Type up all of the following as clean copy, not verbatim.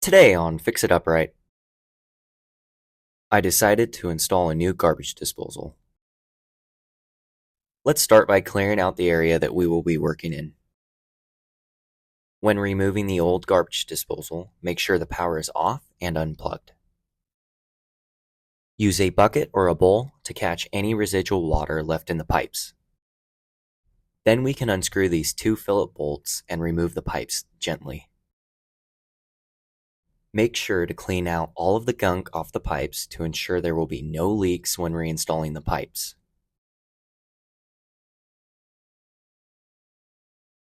Today on Fix It Upright, I decided to install a new garbage disposal. Let's start by clearing out the area that we will be working in. When removing the old garbage disposal, make sure the power is off and unplugged. Use a bucket or a bowl to catch any residual water left in the pipes. Then we can unscrew these two Phillips bolts and remove the pipes gently. Make sure to clean out all of the gunk off the pipes to ensure there will be no leaks when reinstalling the pipes.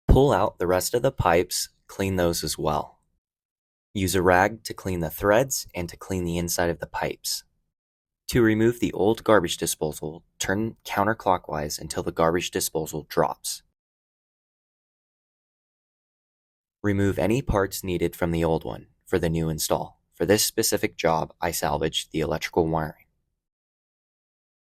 Pull out the rest of the pipes, clean those as well. Use a rag to clean the threads and to clean the inside of the pipes. To remove the old garbage disposal, turn counterclockwise until the garbage disposal drops. Remove any parts needed from the old one for the new install. For this specific job, I salvaged the electrical wiring.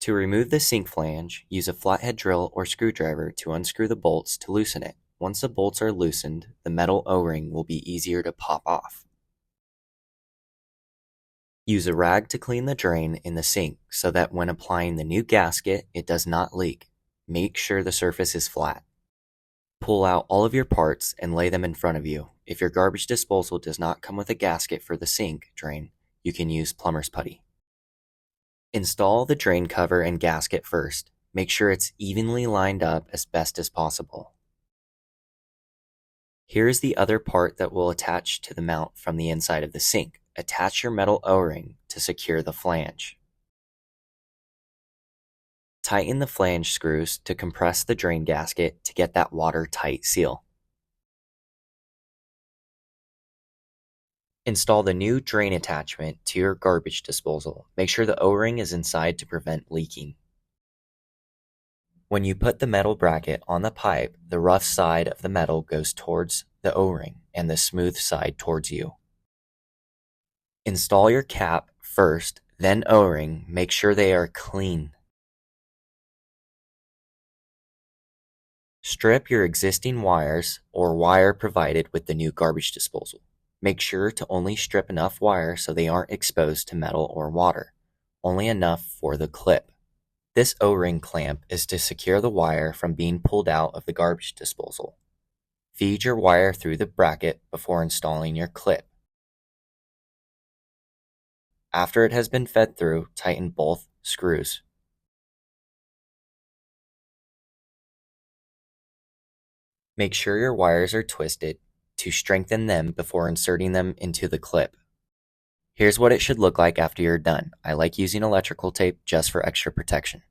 To remove the sink flange, use a flathead drill or screwdriver to unscrew the bolts to loosen it. Once the bolts are loosened, the metal O-ring will be easier to pop off. Use a rag to clean the drain in the sink so that when applying the new gasket, it does not leak. Make sure the surface is flat. Pull out all of your parts and lay them in front of you. If your garbage disposal does not come with a gasket for the sink drain, you can use plumber's putty. Install the drain cover and gasket first. Make sure it's evenly lined up as best as possible. Here is the other part that will attach to the mount from the inside of the sink. Attach your metal O-ring to secure the flange. Tighten the flange screws to compress the drain gasket to get that watertight seal. Install the new drain attachment to your garbage disposal. Make sure the O-ring is inside to prevent leaking. When you put the metal bracket on the pipe, the rough side of the metal goes towards the O-ring and the smooth side towards you. Install your cap first, then O-ring. Make sure they are clean. Strip your existing wires or wire provided with the new garbage disposal. Make sure to only strip enough wire so they aren't exposed to metal or water, only enough for the clip. This O-ring clamp is to secure the wire from being pulled out of the garbage disposal. Feed your wire through the bracket before installing your clip. After it has been fed through, tighten both screws. Make sure your wires are twisted to strengthen them before inserting them into the clip. Here's what it should look like after you're done. I like using electrical tape just for extra protection.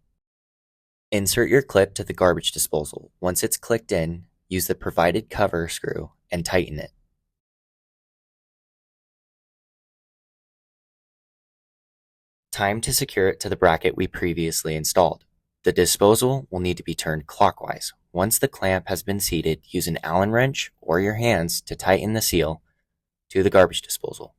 Insert your clip to the garbage disposal. Once it's clicked in, use the provided cover screw and tighten it. Time to secure it to the bracket we previously installed. The disposal will need to be turned clockwise. Once the clamp has been seated, use an Allen wrench or your hands to tighten the seal to the garbage disposal.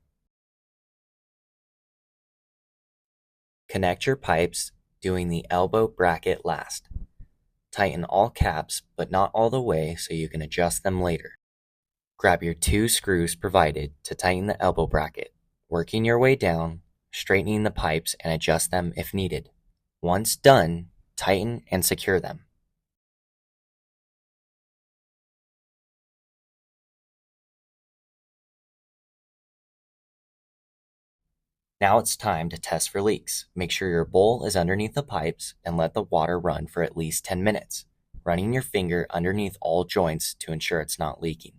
Connect your pipes, doing the elbow bracket last. Tighten all caps, but not all the way so you can adjust them later. Grab your two screws provided to tighten the elbow bracket, working your way down, straightening the pipes and adjust them if needed. Once done, tighten and secure them. Now it's time to test for leaks. Make sure your bowl is underneath the pipes and let the water run for at least 10 minutes, running your finger underneath all joints to ensure it's not leaking.